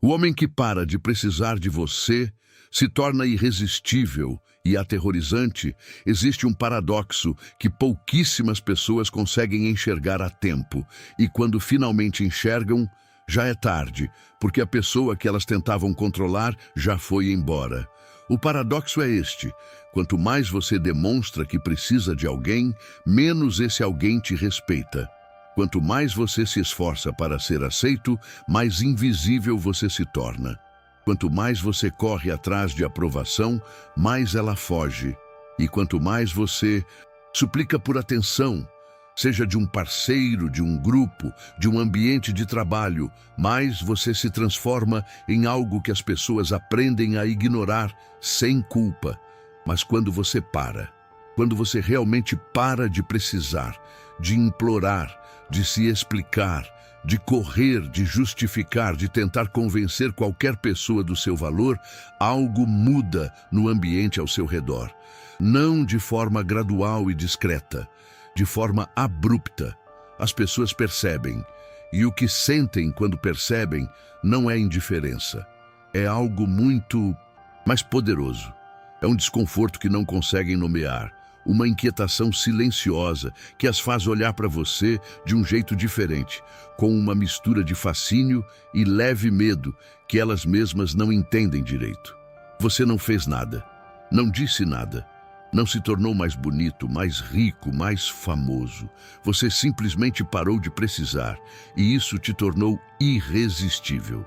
O homem que para de precisar de você se torna irresistível e aterrorizante. Existe um paradoxo que pouquíssimas pessoas conseguem enxergar a tempo, e quando finalmente enxergam, já é tarde, porque a pessoa que elas tentavam controlar já foi embora. O paradoxo é este: quanto mais você demonstra que precisa de alguém, menos esse alguém te respeita. Quanto mais você se esforça para ser aceito, mais invisível você se torna. Quanto mais você corre atrás de aprovação, mais ela foge. E quanto mais você suplica por atenção, seja de um parceiro, de um grupo, de um ambiente de trabalho, mais você se transforma em algo que as pessoas aprendem a ignorar sem culpa. Mas quando você para, quando você realmente para de precisar, de implorar, de se explicar, de correr, de justificar, de tentar convencer qualquer pessoa do seu valor, algo muda no ambiente ao seu redor. Não de forma gradual e discreta, de forma abrupta. As pessoas percebem, e o que sentem quando percebem não é indiferença. É algo muito mais poderoso. É um desconforto que não conseguem nomear, uma inquietação silenciosa que as faz olhar para você de um jeito diferente, com uma mistura de fascínio e leve medo que elas mesmas não entendem direito. Você não fez nada, não disse nada, não se tornou mais bonito, mais rico, mais famoso. Você simplesmente parou de precisar, e isso te tornou irresistível.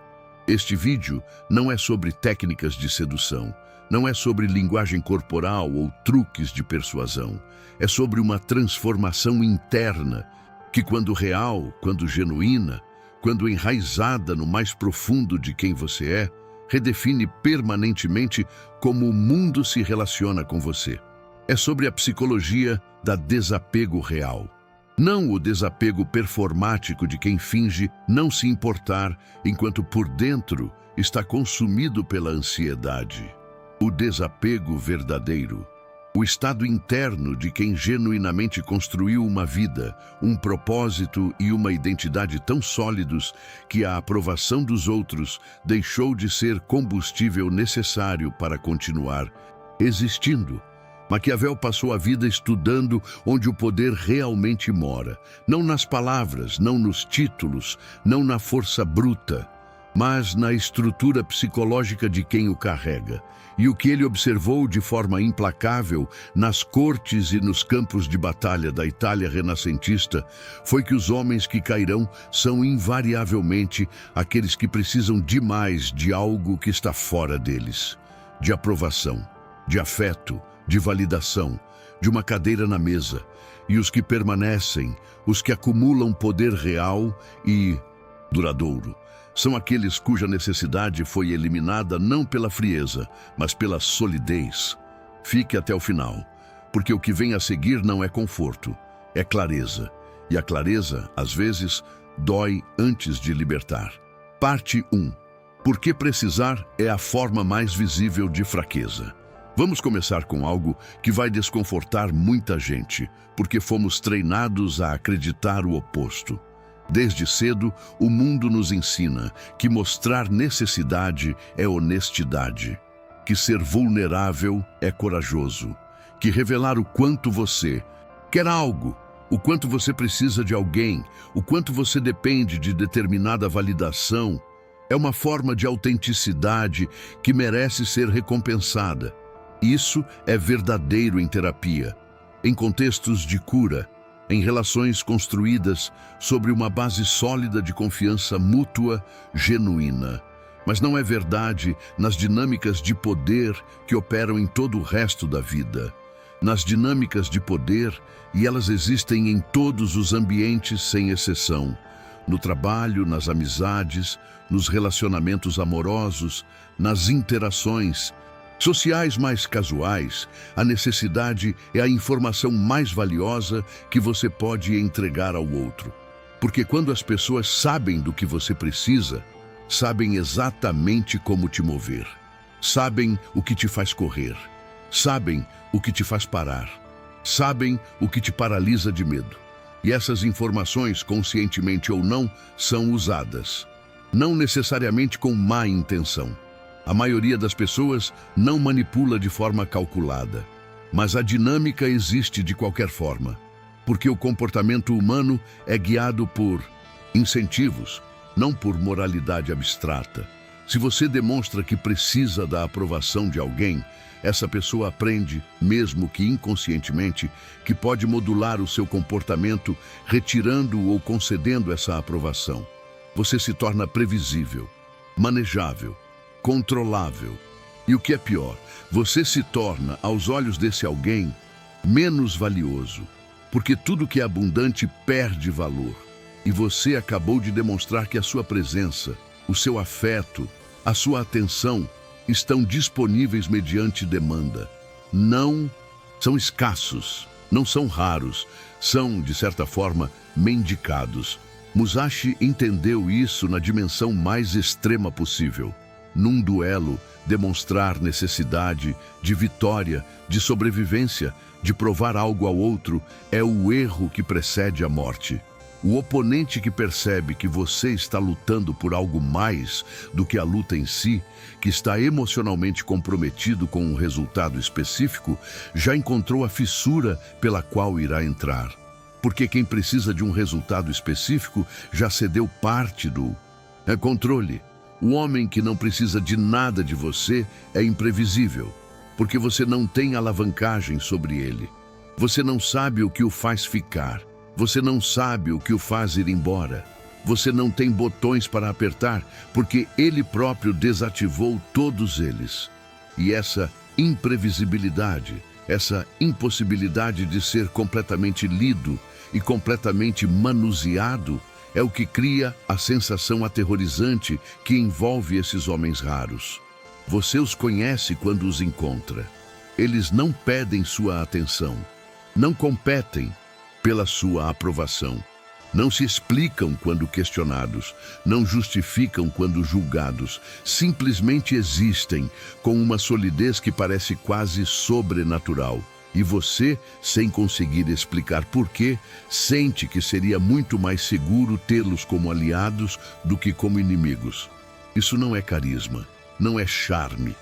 Este vídeo não é sobre técnicas de sedução, não é sobre linguagem corporal ou truques de persuasão. É sobre uma transformação interna que, quando real, quando genuína, quando enraizada no mais profundo de quem você é, redefine permanentemente como o mundo se relaciona com você. É sobre a psicologia da desapego real. Não o desapego performático de quem finge não se importar enquanto por dentro está consumido pela ansiedade. O desapego verdadeiro. O estado interno de quem genuinamente construiu uma vida, um propósito e uma identidade tão sólidos que a aprovação dos outros deixou de ser combustível necessário para continuar existindo. Maquiavel passou a vida estudando onde o poder realmente mora, não nas palavras, não nos títulos, não na força bruta, mas na estrutura psicológica de quem o carrega. E o que ele observou de forma implacável nas cortes e nos campos de batalha da Itália renascentista foi que os homens que cairão são invariavelmente aqueles que precisam demais de algo que está fora deles, de aprovação, de afeto, de validação, de uma cadeira na mesa. E os que permanecem, os que acumulam poder real e duradouro, são aqueles cuja necessidade foi eliminada não pela frieza, mas pela solidez. Fique até o final, porque o que vem a seguir não é conforto, é clareza. E a clareza, às vezes, dói antes de libertar. Parte 1. Por que precisar é a forma mais visível de fraqueza? Vamos começar com algo que vai desconfortar muita gente, porque fomos treinados a acreditar o oposto. Desde cedo, o mundo nos ensina que mostrar necessidade é honestidade, que ser vulnerável é corajoso, que revelar o quanto você quer algo, o quanto você precisa de alguém, o quanto você depende de determinada validação, é uma forma de autenticidade que merece ser recompensada. Isso é verdadeiro em terapia, em contextos de cura, em relações construídas sobre uma base sólida de confiança mútua, genuína. Mas não é verdade nas dinâmicas de poder que operam em todo o resto da vida. Nas dinâmicas de poder, e elas existem em todos os ambientes sem exceção. No trabalho, nas amizades, nos relacionamentos amorosos, nas interações sociais mais casuais, a necessidade é a informação mais valiosa que você pode entregar ao outro. Porque quando as pessoas sabem do que você precisa, sabem exatamente como te mover. Sabem o que te faz correr. Sabem o que te faz parar. Sabem o que te paralisa de medo. E essas informações, conscientemente ou não, são usadas. não necessariamente com má intenção. A maioria das pessoas não manipula de forma calculada, mas a dinâmica existe de qualquer forma, porque o comportamento humano é guiado por incentivos, não por moralidade abstrata. Se você demonstra que precisa da aprovação de alguém, essa pessoa aprende, mesmo que inconscientemente, que pode modular o seu comportamento retirando ou concedendo essa aprovação. Você se torna previsível, manejável, controlável. E o que é pior, você se torna, aos olhos desse alguém, menos valioso, porque tudo que é abundante perde valor. E você acabou de demonstrar que a sua presença, o seu afeto, a sua atenção estão disponíveis mediante demanda. Não são escassos, não são raros, são, de certa forma, mendicados. Musashi entendeu isso na dimensão mais extrema possível. Num duelo, demonstrar necessidade de vitória, de sobrevivência, de provar algo ao outro, é o erro que precede a morte. O oponente que percebe que você está lutando por algo mais do que a luta em si, que está emocionalmente comprometido com um resultado específico, já encontrou a fissura pela qual irá entrar. Porque quem precisa de um resultado específico já cedeu parte do controle. O homem que não precisa de nada de você é imprevisível, porque você não tem alavancagem sobre ele. Você não sabe o que o faz ficar. Você não sabe o que o faz ir embora. Você não tem botões para apertar, porque ele próprio desativou todos eles. E essa imprevisibilidade, essa impossibilidade de ser completamente lido e completamente manuseado, é o que cria a sensação aterrorizante que envolve esses homens raros. Você os conhece quando os encontra. Eles não pedem sua atenção, não competem pela sua aprovação, não se explicam quando questionados, não justificam quando julgados, simplesmente existem com uma solidez que parece quase sobrenatural. E você, sem conseguir explicar porquê, sente que seria muito mais seguro tê-los como aliados do que como inimigos. Isso não é carisma, não é charme,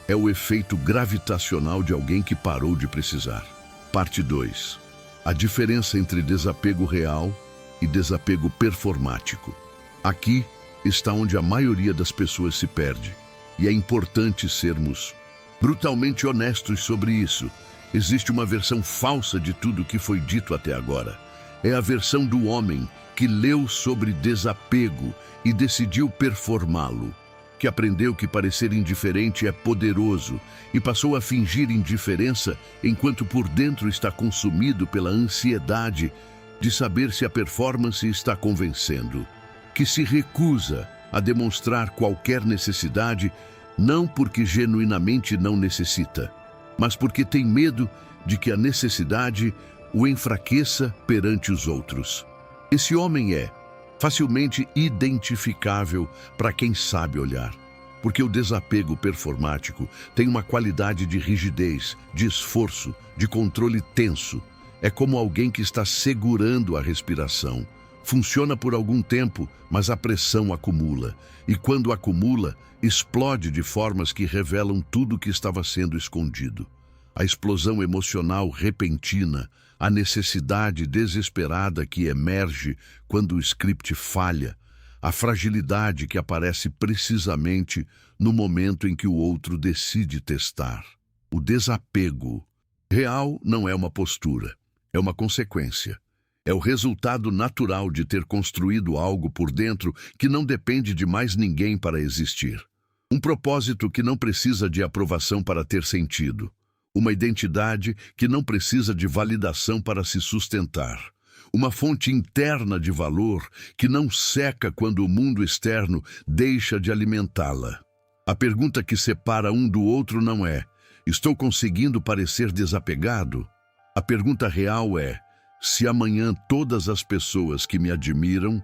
é o efeito gravitacional de alguém que parou de precisar. Parte 2. A diferença entre desapego real e desapego performático. Aqui está onde a maioria das pessoas se perde. E é importante sermos brutalmente honestos sobre isso. Existe uma versão falsa de tudo que foi dito até agora. É a versão do homem que leu sobre desapego e decidiu performá-lo, que aprendeu que parecer indiferente é poderoso e passou a fingir indiferença enquanto por dentro está consumido pela ansiedade de saber se a performance está convencendo, que se recusa a demonstrar qualquer necessidade, não porque genuinamente não necessita, mas porque tem medo de que a necessidade o enfraqueça perante os outros. Esse homem é facilmente identificável para quem sabe olhar, porque o desapego performático tem uma qualidade de rigidez, de esforço, de controle tenso. É como alguém que está segurando a respiração. Funciona por algum tempo, mas a pressão acumula. E quando acumula, explode de formas que revelam tudo que estava sendo escondido. A explosão emocional repentina, a necessidade desesperada que emerge quando o script falha, a fragilidade que aparece precisamente no momento em que o outro decide testar. O desapego real não é uma postura, é uma consequência. É o resultado natural de ter construído algo por dentro que não depende de mais ninguém para existir. Um propósito que não precisa de aprovação para ter sentido. Uma identidade que não precisa de validação para se sustentar. Uma fonte interna de valor que não seca quando o mundo externo deixa de alimentá-la. A pergunta que separa um do outro não é: estou conseguindo parecer desapegado? A pergunta real é: se amanhã todas as pessoas que me admiram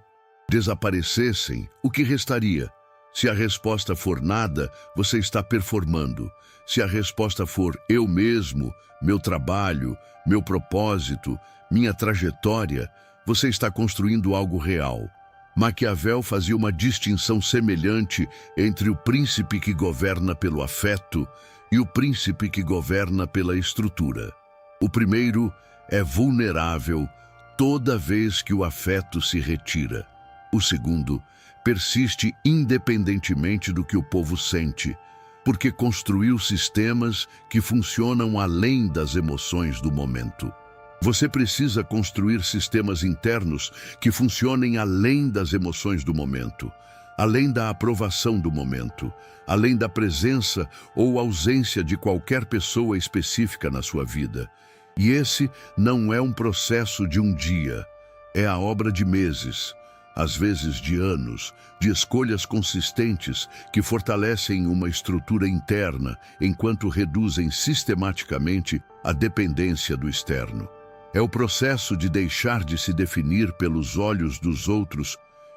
desaparecessem, o que restaria? Se a resposta for nada, você está performando. Se a resposta for eu mesmo, meu trabalho, meu propósito, minha trajetória, você está construindo algo real. Maquiavel fazia uma distinção semelhante entre o príncipe que governa pelo afeto e o príncipe que governa pela estrutura. O primeiro é vulnerável toda vez que o afeto se retira. O segundo persiste independentemente do que o povo sente, porque construiu sistemas que funcionam além das emoções do momento. Você precisa construir sistemas internos que funcionem além das emoções do momento, além da aprovação do momento, além da presença ou ausência de qualquer pessoa específica na sua vida. E esse não é um processo de um dia, é a obra de meses, às vezes de anos, de escolhas consistentes que fortalecem uma estrutura interna enquanto reduzem sistematicamente a dependência do externo. É o processo de deixar de se definir pelos olhos dos outros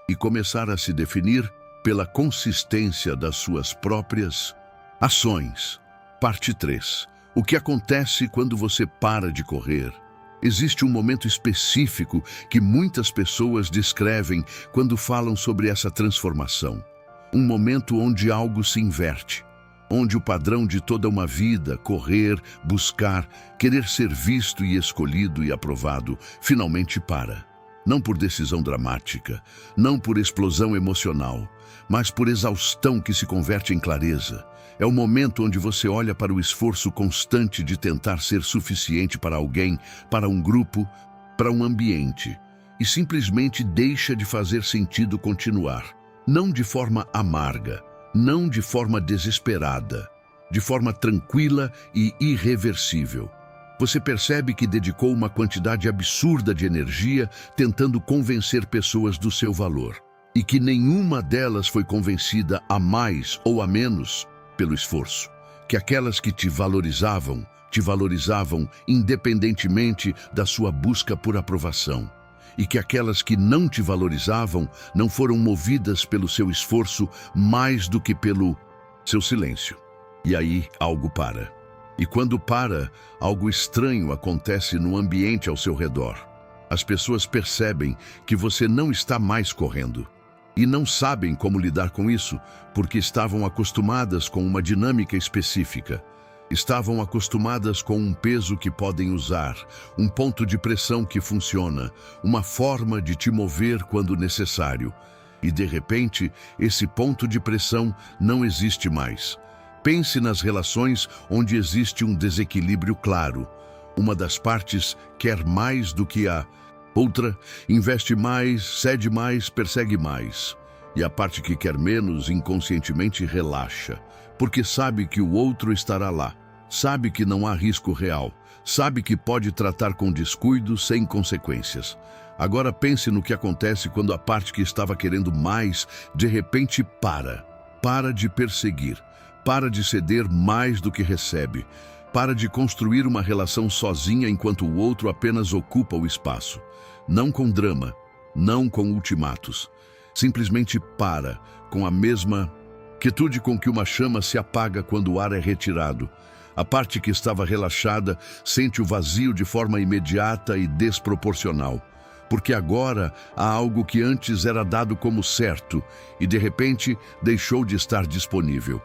e começar a se definir pela consistência das suas próprias ações. Parte 3. O que acontece quando você para de correr? Existe um momento específico que muitas pessoas descrevem quando falam sobre essa transformação. Um momento onde algo se inverte, onde o padrão de toda uma vida, correr, buscar, querer ser visto e escolhido e aprovado, finalmente para. Não por decisão dramática, não por explosão emocional, mas por exaustão que se converte em clareza. É o momento onde você olha para o esforço constante de tentar ser suficiente para alguém, para um grupo, para um ambiente, e simplesmente deixa de fazer sentido continuar. Não de forma amarga, não de forma desesperada, de forma tranquila e irreversível. Você percebe que dedicou uma quantidade absurda de energia tentando convencer pessoas do seu valor, e que nenhuma delas foi convencida a mais ou a menos pelo esforço, que aquelas que te valorizavam independentemente da sua busca por aprovação, e que aquelas que não te valorizavam não foram movidas pelo seu esforço mais do que pelo seu silêncio. E aí algo para. E quando para, algo estranho acontece no ambiente ao seu redor. As pessoas percebem que você não está mais correndo. E não sabem como lidar com isso, porque estavam acostumadas com uma dinâmica específica. Estavam acostumadas com um peso que podem usar, um ponto de pressão que funciona, uma forma de te mover quando necessário. E de repente, esse ponto de pressão não existe mais. Pense nas relações onde existe um desequilíbrio claro. Uma das partes quer mais do que a outra, investe mais, cede mais, persegue mais. E a parte que quer menos inconscientemente relaxa, porque sabe que o outro estará lá. Sabe que não há risco real. Sabe que pode tratar com descuido sem consequências. Agora pense no que acontece quando a parte que estava querendo mais, de repente para. Para de perseguir. Para de ceder mais do que recebe. Para de construir uma relação sozinha enquanto o outro apenas ocupa o espaço. Não com drama, não com ultimatos. Simplesmente para, com a mesma quietude com que uma chama se apaga quando o ar é retirado. A parte que estava relaxada sente o vazio de forma imediata e desproporcional, porque agora há algo que antes era dado como certo e de repente deixou de estar disponível.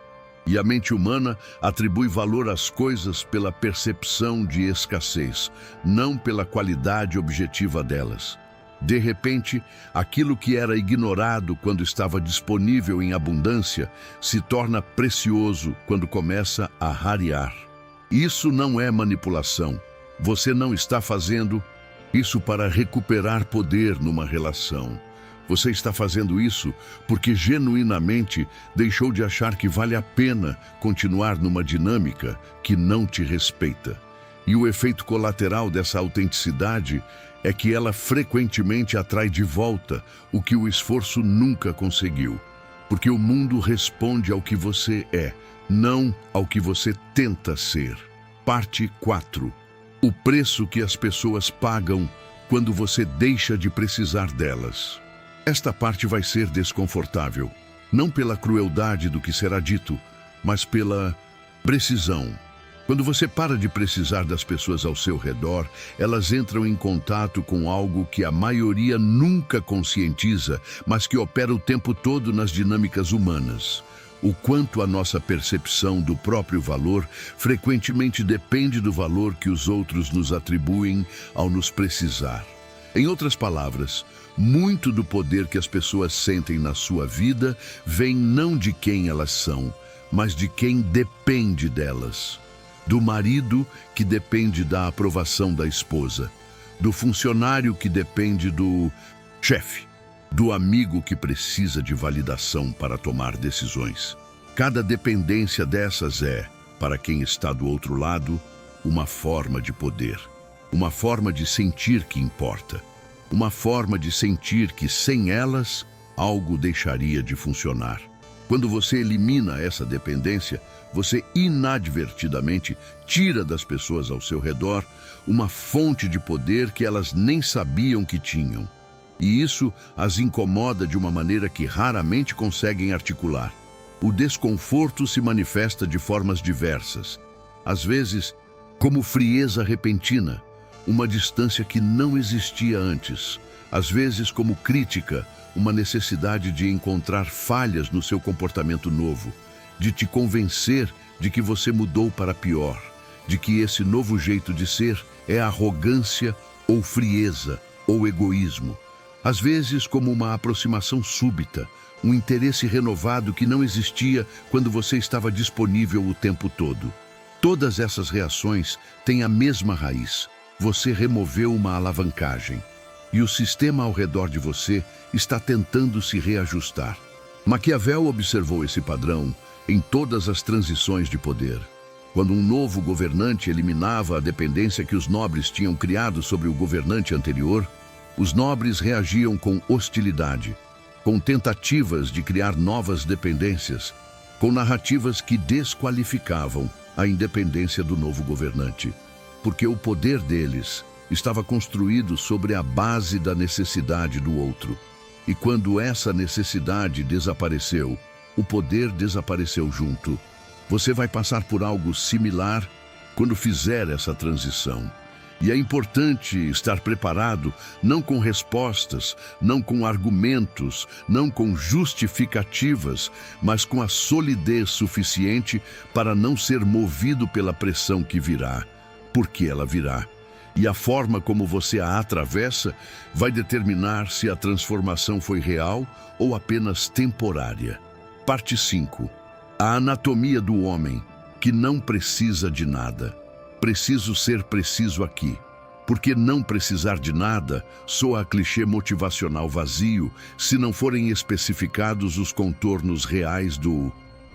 E a mente humana atribui valor às coisas pela percepção de escassez, não pela qualidade objetiva delas. De repente, aquilo que era ignorado quando estava disponível em abundância se torna precioso quando começa a rarear. Isso não é manipulação. Você não está fazendo isso para recuperar poder numa relação. Você está fazendo isso porque genuinamente deixou de achar que vale a pena continuar numa dinâmica que não te respeita. E o efeito colateral dessa autenticidade é que ela frequentemente atrai de volta o que o esforço nunca conseguiu. Porque o mundo responde ao que você é, não ao que você tenta ser. Parte 4. O preço que as pessoas pagam quando você deixa de precisar delas. Esta parte vai ser desconfortável, não pela crueldade do que será dito, mas pela precisão. Quando você para de precisar das pessoas ao seu redor, elas entram em contato com algo que a maioria nunca conscientiza, mas que opera o tempo todo nas dinâmicas humanas. O quanto a nossa percepção do próprio valor frequentemente depende do valor que os outros nos atribuem ao nos precisar. Em outras palavras, muito do poder que as pessoas sentem na sua vida vem não de quem elas são, mas de quem depende delas. Do marido que depende da aprovação da esposa, do funcionário que depende do chefe, do amigo que precisa de validação para tomar decisões. Cada dependência dessas é, para quem está do outro lado, uma forma de poder, uma forma de sentir que importa, uma forma de sentir que sem elas algo deixaria de funcionar. Quando você elimina essa dependência, você inadvertidamente tira das pessoas ao seu redor uma fonte de poder que elas nem sabiam que tinham. E isso as incomoda de uma maneira que raramente conseguem articular. O desconforto se manifesta de formas diversas. Às vezes, como frieza repentina, uma distância que não existia antes. Às vezes, como crítica, uma necessidade de encontrar falhas no seu comportamento novo, de te convencer de que você mudou para pior, de que esse novo jeito de ser é arrogância ou frieza ou egoísmo. Às vezes, como uma aproximação súbita, um interesse renovado que não existia quando você estava disponível o tempo todo. Todas essas reações têm a mesma raiz. Você removeu uma alavancagem. E o sistema ao redor de você está tentando se reajustar. Maquiavel observou esse padrão em todas as transições de poder. Quando um novo governante eliminava a dependência que os nobres tinham criado sobre o governante anterior, os nobres reagiam com hostilidade, com tentativas de criar novas dependências, com narrativas que desqualificavam a independência do novo governante, porque o poder deles estava construído sobre a base da necessidade do outro. E quando essa necessidade desapareceu, o poder desapareceu junto. Você vai passar por algo similar quando fizer essa transição. E é importante estar preparado, não com respostas, não com argumentos, não com justificativas, mas com a solidez suficiente para não ser movido pela pressão que virá, porque ela virá. E a forma como você a atravessa vai determinar se a transformação foi real ou apenas temporária. Parte 5. A anatomia do homem que não precisa de nada. Preciso ser preciso aqui, porque não precisar de nada soa clichê motivacional vazio se não forem especificados os contornos reais do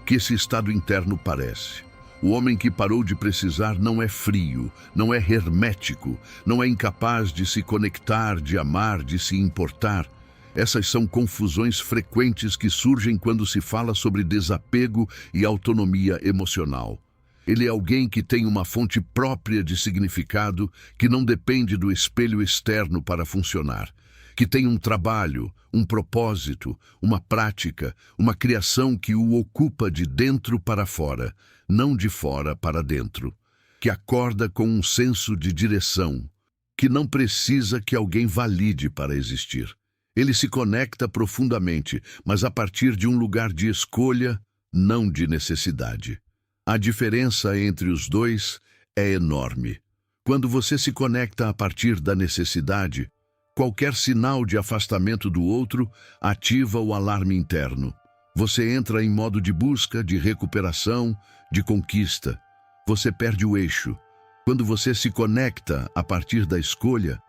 que esse estado interno parece. O homem que parou de precisar não é frio, não é hermético, não é incapaz de se conectar, de amar, de se importar. Essas são confusões frequentes que surgem quando se fala sobre desapego e autonomia emocional. Ele é alguém que tem uma fonte própria de significado que não depende do espelho externo para funcionar, que tem um trabalho, um propósito, uma prática, uma criação que o ocupa de dentro para fora, não de fora para dentro, que acorda com um senso de direção, que não precisa que alguém valide para existir. Ele se conecta profundamente, mas a partir de um lugar de escolha, não de necessidade. A diferença entre os dois é enorme. Quando você se conecta a partir da necessidade, qualquer sinal de afastamento do outro ativa o alarme interno. Você entra em modo de busca, de recuperação, de conquista. Você perde o eixo. Quando você se conecta a partir da escolha,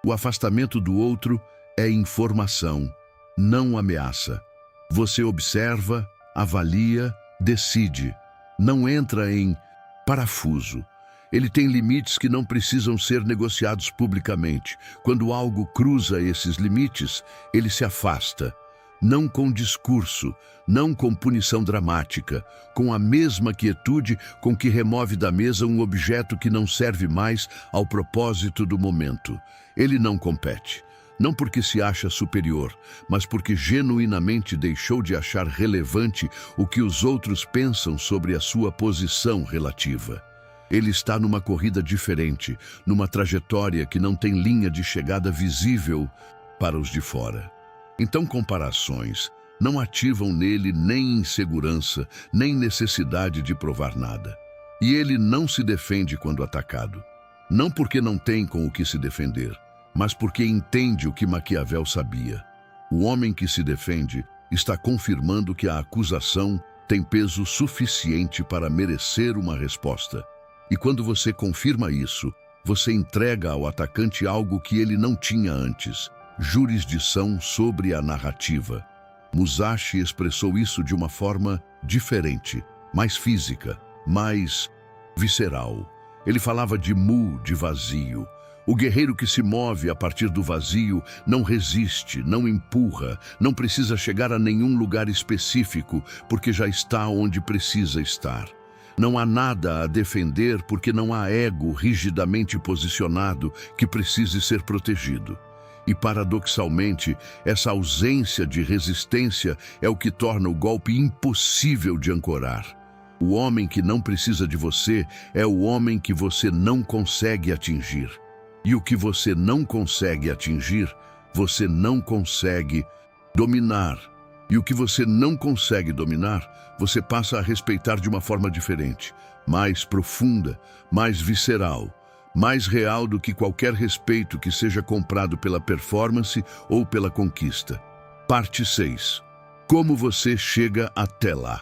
o afastamento do outro é informação, não ameaça. Você observa, avalia, decide. Não entra em parafuso. Ele tem limites que não precisam ser negociados publicamente. Quando algo cruza esses limites, ele se afasta. Não com discurso, não com punição dramática, com a mesma quietude com que remove da mesa um objeto que não serve mais ao propósito do momento. Ele não compete. Não porque se acha superior, mas porque genuinamente deixou de achar relevante o que os outros pensam sobre a sua posição relativa. Ele está numa corrida diferente, numa trajetória que não tem linha de chegada visível para os de fora. Então, comparações não ativam nele nem insegurança, nem necessidade de provar nada. E ele não se defende quando atacado. Não porque não tem com o que se defender, mas porque entende o que Maquiavel sabia. O homem que se defende está confirmando que a acusação tem peso suficiente para merecer uma resposta. E quando você confirma isso, você entrega ao atacante algo que ele não tinha antes: jurisdição sobre a narrativa. Musashi expressou isso de uma forma diferente, mais física, mais visceral. Ele falava de de vazio. O guerreiro que se move a partir do vazio não resiste, não empurra, não precisa chegar a nenhum lugar específico, porque já está onde precisa estar. Não há nada a defender porque não há ego rigidamente posicionado que precise ser protegido. E, paradoxalmente, essa ausência de resistência é o que torna o golpe impossível de ancorar. O homem que não precisa de você é o homem que você não consegue atingir. E o que você não consegue atingir, você não consegue dominar. E o que você não consegue dominar, você passa a respeitar de uma forma diferente, mais profunda, mais visceral, mais real do que qualquer respeito que seja comprado pela performance ou pela conquista. Parte 6. Como você chega até lá?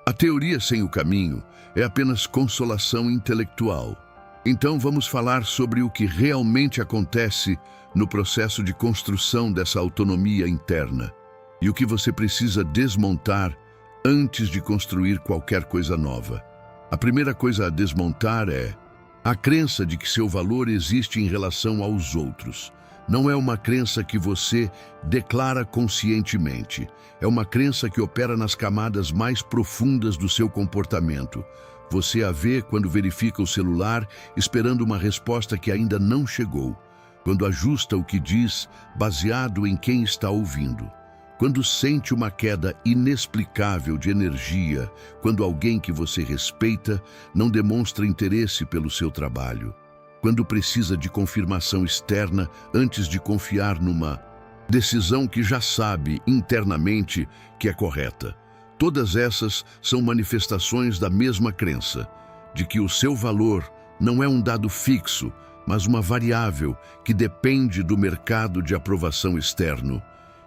A teoria sem o caminho é apenas consolação intelectual. Então vamos falar sobre o que realmente acontece no processo de construção dessa autonomia interna e o que você precisa desmontar antes de construir qualquer coisa nova. A primeira coisa a desmontar é a crença de que seu valor existe em relação aos outros. Não é uma crença que você declara conscientemente. É uma crença que opera nas camadas mais profundas do seu comportamento. Você a vê quando verifica o celular, esperando uma resposta que ainda não chegou. Quando ajusta o que diz, baseado em quem está ouvindo. Quando sente uma queda inexplicável de energia, quando alguém que você respeita não demonstra interesse pelo seu trabalho. Quando precisa de confirmação externa antes de confiar numa decisão que já sabe internamente que é correta. Todas essas são manifestações da mesma crença, de que o seu valor não é um dado fixo, mas uma variável que depende do mercado de aprovação externo.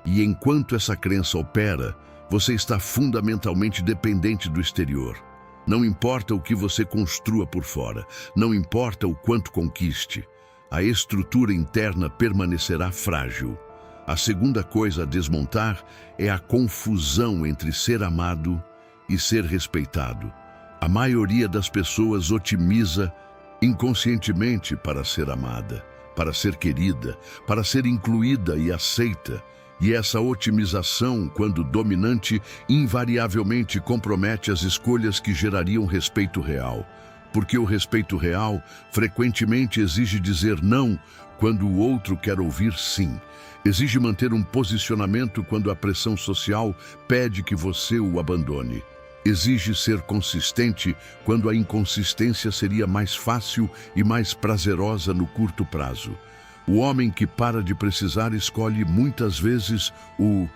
E enquanto essa crença opera, você está fundamentalmente dependente do exterior. Não importa o que você construa por fora, não importa o quanto conquiste, a estrutura interna permanecerá frágil. A segunda coisa a desmontar é a confusão entre ser amado e ser respeitado. A maioria das pessoas otimiza inconscientemente para ser amada, para ser querida, para ser incluída e aceita. E essa otimização, quando dominante, invariavelmente compromete as escolhas que gerariam respeito real. Porque o respeito real frequentemente exige dizer não quando o outro quer ouvir sim. Exige manter um posicionamento quando a pressão social pede que você o abandone. Exige ser consistente quando a inconsistência seria mais fácil e mais prazerosa no curto prazo. O homem que para de precisar escolhe muitas vezes o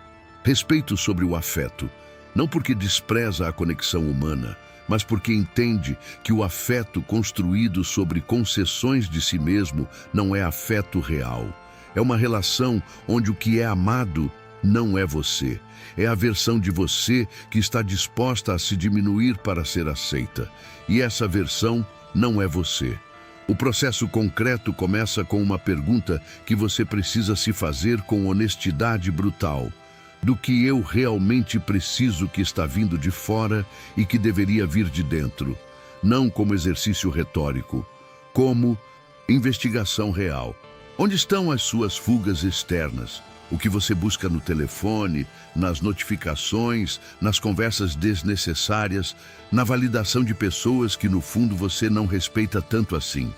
respeito sobre o afeto, não porque despreza a conexão humana, mas porque entende que o afeto construído sobre concessões de si mesmo não é afeto real. É uma relação onde o que é amado não é você. É a versão de você que está disposta a se diminuir para ser aceita. E essa versão não é você. O processo concreto começa com uma pergunta que você precisa se fazer com honestidade brutal. Do que eu realmente preciso que está vindo de fora e que deveria vir de dentro? Não como exercício retórico, como investigação real. Onde estão as suas fugas externas? O que você busca no telefone, nas notificações, nas conversas desnecessárias, na validação de pessoas que no fundo você não respeita tanto assim.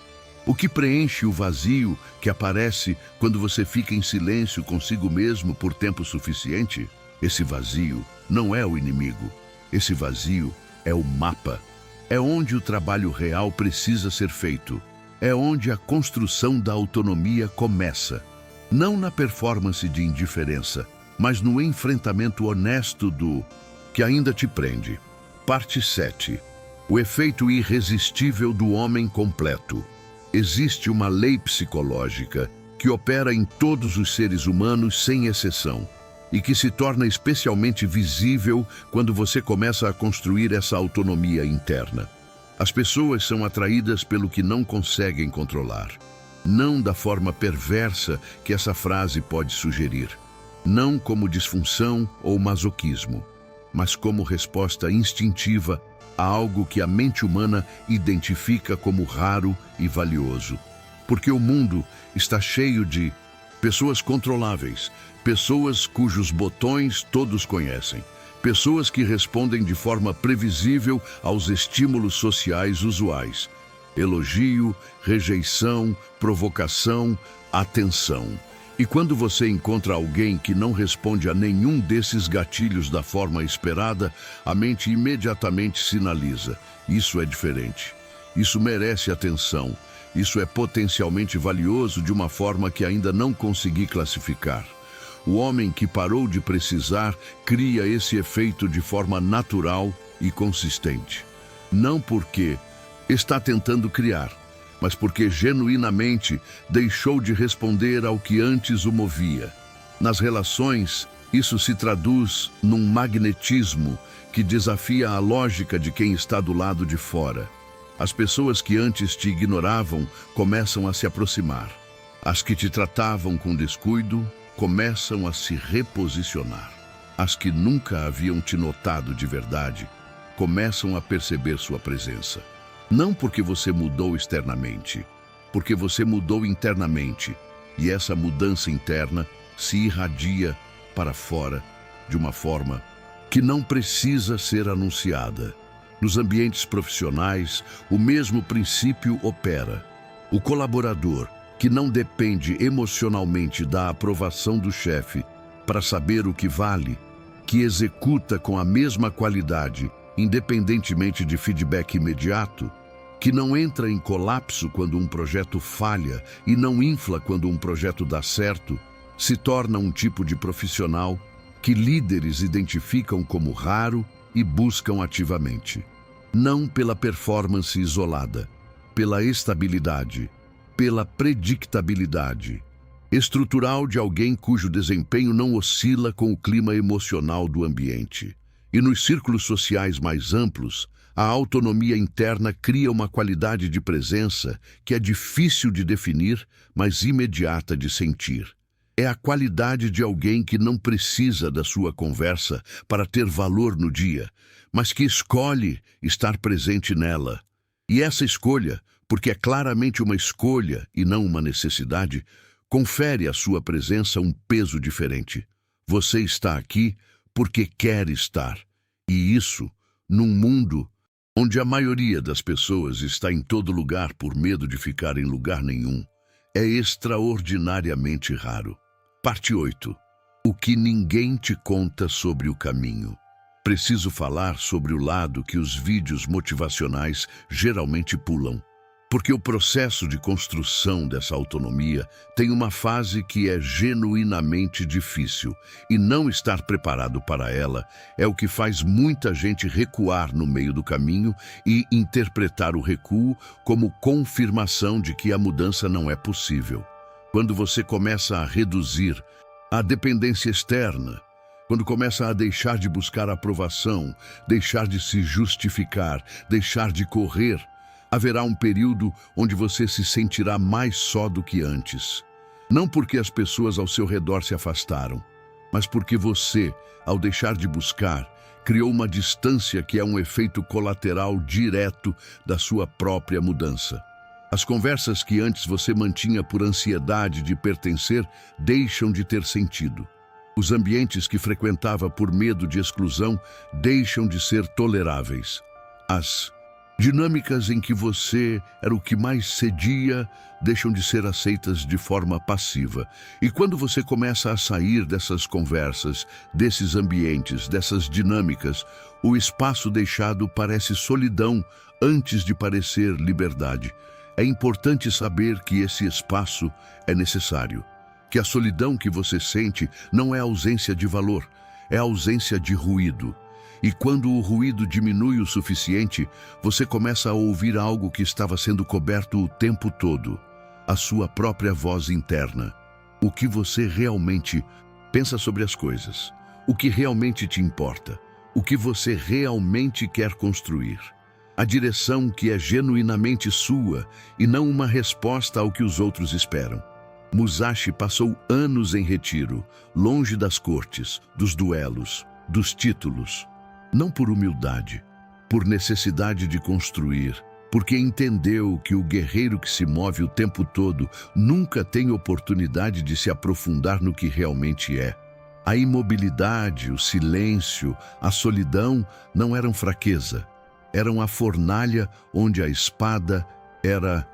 O que preenche o vazio que aparece quando você fica em silêncio consigo mesmo por tempo suficiente? Esse vazio não é o inimigo. Esse vazio é o mapa. É onde o trabalho real precisa ser feito. É onde a construção da autonomia começa. Não na performance de indiferença, mas no enfrentamento honesto do que ainda te prende. Parte 7. O efeito irresistível do homem completo. Existe uma lei psicológica que opera em todos os seres humanos sem exceção e que se torna especialmente visível quando você começa a construir essa autonomia interna. As pessoas são atraídas pelo que não conseguem controlar. Não da forma perversa que essa frase pode sugerir. Não como disfunção ou masoquismo, mas como resposta instintiva a algo que a mente humana identifica como raro e valioso. Porque o mundo está cheio de pessoas controláveis, pessoas cujos botões todos conhecem, pessoas que respondem de forma previsível aos estímulos sociais usuais. Elogio, rejeição, provocação, atenção. E quando você encontra alguém que não responde a nenhum desses gatilhos da forma esperada, a mente imediatamente sinaliza: isso é diferente, isso merece atenção, isso é potencialmente valioso de uma forma que ainda não consegui classificar. O homem que parou de precisar cria esse efeito de forma natural e consistente. Não porque está tentando criar, mas porque genuinamente deixou de responder ao que antes o movia. Nas relações, isso se traduz num magnetismo que desafia a lógica de quem está do lado de fora. As pessoas que antes te ignoravam começam a se aproximar. As que te tratavam com descuido começam a se reposicionar. As que nunca haviam te notado de verdade começam a perceber sua presença. Não porque você mudou externamente, porque você mudou internamente, e essa mudança interna se irradia para fora de uma forma que não precisa ser anunciada. Nos ambientes profissionais, o mesmo princípio opera. O colaborador, que não depende emocionalmente da aprovação do chefe para saber o que vale, que executa com a mesma qualidade, independentemente de feedback imediato, que não entra em colapso quando um projeto falha e não infla quando um projeto dá certo, se torna um tipo de profissional que líderes identificam como raro e buscam ativamente. Não pela performance isolada, pela estabilidade, pela predictabilidade estrutural de alguém cujo desempenho não oscila com o clima emocional do ambiente. E nos círculos sociais mais amplos, a autonomia interna cria uma qualidade de presença que é difícil de definir, mas imediata de sentir. É a qualidade de alguém que não precisa da sua conversa para ter valor no dia, mas que escolhe estar presente nela. E essa escolha, porque é claramente uma escolha e não uma necessidade, confere à sua presença um peso diferente. Você está aqui porque quer estar. E isso, num mundo onde a maioria das pessoas está em todo lugar por medo de ficar em lugar nenhum, é extraordinariamente raro. Parte 8. O que ninguém te conta sobre o caminho. Preciso falar sobre o lado que os vídeos motivacionais geralmente pulam. Porque o processo de construção dessa autonomia tem uma fase que é genuinamente difícil, e não estar preparado para ela é o que faz muita gente recuar no meio do caminho e interpretar o recuo como confirmação de que a mudança não é possível. Quando você começa a reduzir a dependência externa, quando começa a deixar de buscar aprovação, deixar de se justificar, deixar de correr, haverá um período onde você se sentirá mais só do que antes. Não porque as pessoas ao seu redor se afastaram, mas porque você, ao deixar de buscar, criou uma distância que é um efeito colateral direto da sua própria mudança. As conversas que antes você mantinha por ansiedade de pertencer deixam de ter sentido. Os ambientes que frequentava por medo de exclusão deixam de ser toleráveis. As Dinâmicas em que você era o que mais cedia deixam de ser aceitas de forma passiva. E quando você começa a sair dessas conversas, desses ambientes, dessas dinâmicas, o espaço deixado parece solidão antes de parecer liberdade. É importante saber que esse espaço é necessário, que a solidão que você sente não é ausência de valor, é ausência de ruído. E quando o ruído diminui o suficiente, você começa a ouvir algo que estava sendo coberto o tempo todo, a sua própria voz interna. O que você realmente pensa sobre as coisas, o que realmente te importa, o que você realmente quer construir. A direção que é genuinamente sua e não uma resposta ao que os outros esperam. Musashi passou anos em retiro, longe das cortes, dos duelos, dos títulos. Não por humildade, por necessidade de construir, porque entendeu que o guerreiro que se move o tempo todo nunca tem oportunidade de se aprofundar no que realmente é. A imobilidade, o silêncio, a solidão não eram fraqueza, eram a fornalha onde a espada era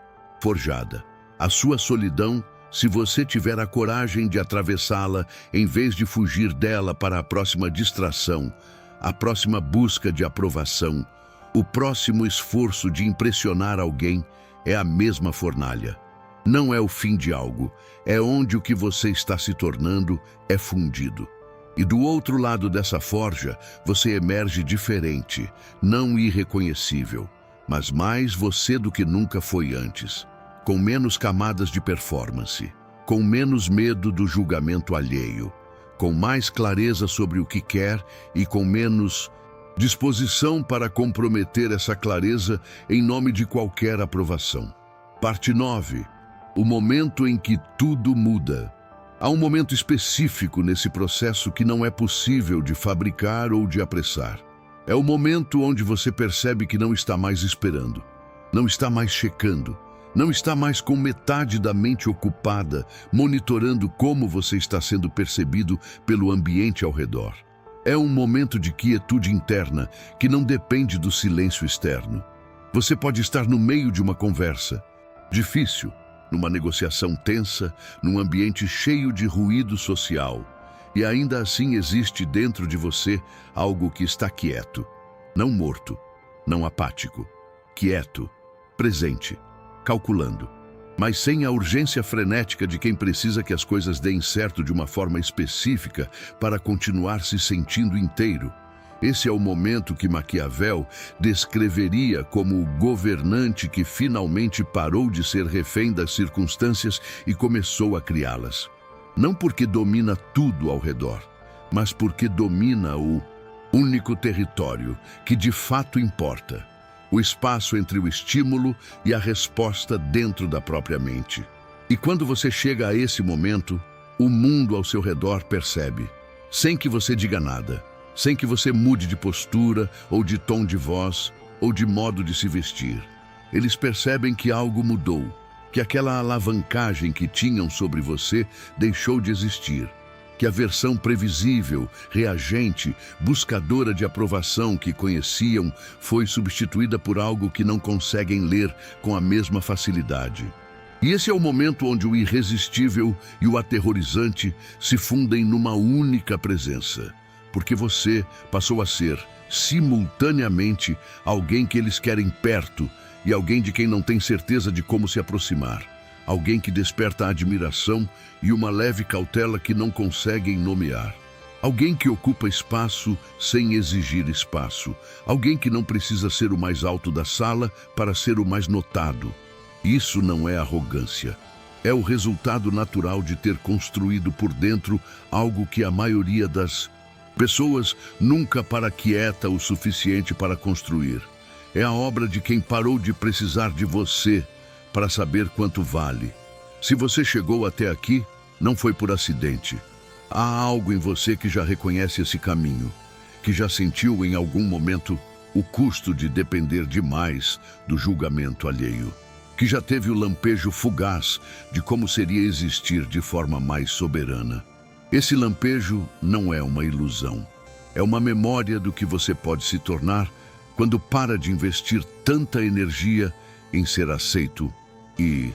forjada. A sua solidão, se você tiver a coragem de atravessá-la em vez de fugir dela para a próxima distração, a próxima busca de aprovação, o próximo esforço de impressionar alguém, é a mesma fornalha. Não é o fim de algo, é onde o que você está se tornando é fundido. E do outro lado dessa forja, você emerge diferente, não irreconhecível, mas mais você do que nunca foi antes, com menos camadas de performance, com menos medo do julgamento alheio, com mais clareza sobre o que quer e com menos disposição para comprometer essa clareza em nome de qualquer aprovação. Parte 9. O momento em que tudo muda. Há um momento específico nesse processo que não é possível de fabricar ou de apressar. É o momento onde você percebe que não está mais esperando, não está mais checando, não está mais com metade da mente ocupada, monitorando como você está sendo percebido pelo ambiente ao redor. É um momento de quietude interna que não depende do silêncio externo. Você pode estar no meio de uma conversa difícil, numa negociação tensa, num ambiente cheio de ruído social, e ainda assim existe dentro de você algo que está quieto, não morto, não apático, quieto, presente, calculando, mas sem a urgência frenética de quem precisa que as coisas deem certo de uma forma específica para continuar se sentindo inteiro. Esse é o momento que Maquiavel descreveria como o governante que finalmente parou de ser refém das circunstâncias e começou a criá-las. Não porque domina tudo ao redor, mas porque domina o único território que de fato importa. O espaço entre o estímulo e a resposta dentro da própria mente. E quando você chega a esse momento, o mundo ao seu redor percebe, sem que você diga nada, sem que você mude de postura, ou de tom de voz, ou de modo de se vestir. Eles percebem que algo mudou, que aquela alavancagem que tinham sobre você deixou de existir, que a versão previsível, reagente, buscadora de aprovação que conheciam foi substituída por algo que não conseguem ler com a mesma facilidade. E esse é o momento onde o irresistível e o aterrorizante se fundem numa única presença, porque você passou a ser, simultaneamente, alguém que eles querem perto e alguém de quem não tem certeza de como se aproximar. Alguém que desperta admiração e uma leve cautela que não conseguem nomear. Alguém que ocupa espaço sem exigir espaço. Alguém que não precisa ser o mais alto da sala para ser o mais notado. Isso não é arrogância. É o resultado natural de ter construído por dentro algo que a maioria das pessoas nunca paraquieta o suficiente para construir. É a obra de quem parou de precisar de você para saber quanto vale. Se você chegou até aqui, não foi por acidente. Há algo em você que já reconhece esse caminho, que já sentiu em algum momento o custo de depender demais do julgamento alheio, que já teve o lampejo fugaz de como seria existir de forma mais soberana. Esse lampejo não é uma ilusão, é uma memória do que você pode se tornar quando para de investir tanta energia em ser aceito e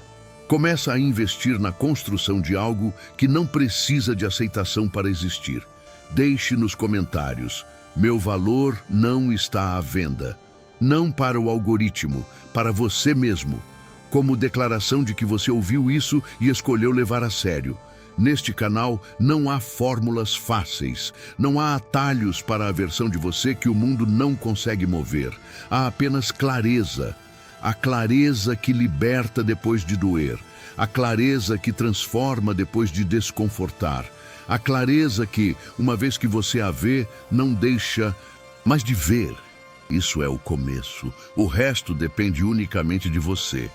começa a investir na construção de algo que não precisa de aceitação para existir. Deixe nos comentários: meu valor não está à venda. Não para o algoritmo, para você mesmo, como declaração de que você ouviu isso e escolheu levar a sério. Neste canal não há fórmulas fáceis, não há atalhos para a versão de você que o mundo não consegue mover. Há apenas clareza. A clareza que liberta depois de doer. A clareza que transforma depois de desconfortar. A clareza que, uma vez que você a vê, não deixa mais de ver. Isso é o começo. O resto depende unicamente de você.